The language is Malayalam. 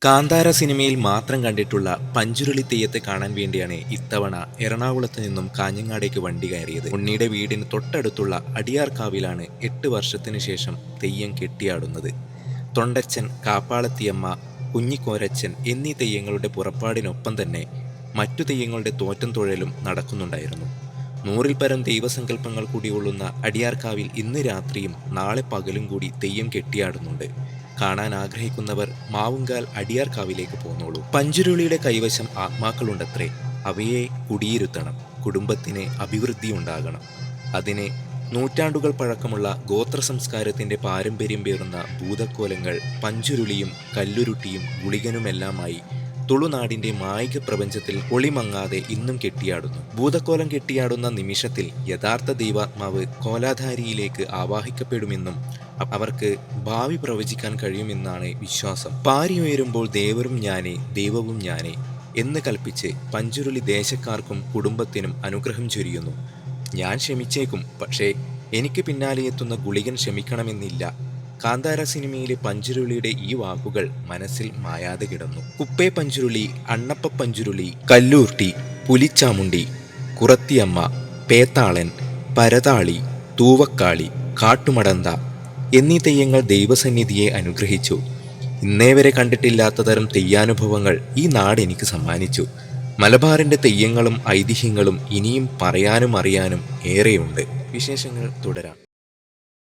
കാന്താര സിനിമയിൽ മാത്രം കണ്ടിട്ടുള്ള പഞ്ചുരുളി തെയ്യത്തെ കാണാൻ വേണ്ടിയാണ് ഇത്തവണ എറണാകുളത്ത് നിന്നും കാഞ്ഞങ്ങാടേക്ക് വണ്ടി കയറിയത്. ഉണ്ണിയുടെ വീടിന് തൊട്ടടുത്തുള്ള അടിയാർക്കാവിലാണ് 8 വർഷത്തിനു ശേഷം തെയ്യം കെട്ടിയാടുന്നത്. തൊണ്ടച്ചൻ, കാപ്പാളത്തിയമ്മ, കുഞ്ഞിക്കോരച്ചൻ എന്നീ തെയ്യങ്ങളുടെ പുറപ്പാടിനൊപ്പം തന്നെ മറ്റു തെയ്യങ്ങളുടെ തോറ്റം തൊഴലും നടക്കുന്നുണ്ടായിരുന്നു. 100-ൽ പരം ദൈവസങ്കല്പങ്ങൾ കൂടി ഉള്ളുന്ന അടിയാർക്കാവിൽ ഇന്ന് രാത്രിയും നാളെ പകലും കൂടി തെയ്യം കെട്ടിയാടുന്നുണ്ട്. കാണാൻ ആഗ്രഹിക്കുന്നവർ മാവുങ്കാൽ അടിയാർക്കാവിലേക്ക് പോന്നോളൂ. പഞ്ചുരുളിയുടെ കൈവശം ആത്മാക്കളുണ്ടത്രേ. അവയെ കുടിയിരുത്തണം. കുടുംബത്തിന് അഭിവൃദ്ധി ഉണ്ടാകണം. അതിന് നൂറ്റാണ്ടുകൾ പഴക്കമുള്ള ഗോത്ര സംസ്കാരത്തിന്റെ പാരമ്പര്യം പേറുന്ന ഭൂതക്കോലങ്ങൾ പഞ്ചുരുളിയും കല്ലുരുട്ടിയും ഗുളികനുമെല്ലാമായി തുളുനാടിന്റെ മായിക പ്രപഞ്ചത്തിൽ ഒളിമങ്ങാതെ ഇന്നും കെട്ടിയാടുന്നു. ഭൂതക്കോലം കെട്ടിയാടുന്ന നിമിഷത്തിൽ യഥാർത്ഥ ദൈവാത്മാവ് കോലാധാരിയിലേക്ക് ആവാഹിക്കപ്പെടുമെന്നും അവർക്ക് ഭാവി പ്രവചിക്കാൻ കഴിയുമെന്നാണ് വിശ്വാസം. പാരി ഉയരുമ്പോൾ ദേവരും ഞാനേ, ദൈവവും ഞാനേ എന്ന് കൽപ്പിച്ച് പഞ്ചുരുളി ദേശക്കാർക്കും കുടുംബത്തിനും അനുഗ്രഹം ചൊരിയുന്നു. ഞാൻ ക്ഷമിച്ചേക്കും, പക്ഷേ എനിക്ക് പിന്നാലെ എത്തുന്ന ഗുളികൻ ക്ഷമിക്കണമെന്നില്ല. കാന്താര സിനിമയിലെ പഞ്ചുരുളിയുടെ ഈ വാക്കുകൾ മനസ്സിൽ മായാതെ കിടന്നു. കുപ്പേ പഞ്ചുരുളി, അണ്ണപ്പ പഞ്ചുരുളി, കല്ലൂർട്ടി, പുലിച്ചാമുണ്ടി, കുറത്തിയമ്മ, പേത്താളൻ, പരതാളി, തൂവക്കാളി, കാട്ടുമടന്ത എന്നീ തെയ്യങ്ങൾ ദൈവസന്നിധിയെ അനുഗ്രഹിച്ചു. ഇന്നേവരെ കണ്ടിട്ടില്ലാത്ത തരം തെയ്യാനുഭവങ്ങൾ ഈ നാട് എനിക്ക് സമ്മാനിച്ചു. മലബാറിന്റെ തെയ്യങ്ങളും ഐതിഹ്യങ്ങളും ഇനിയും പറയാനും അറിയാനും ഏറെയുണ്ട്. വിശേഷങ്ങൾ തുടരാം.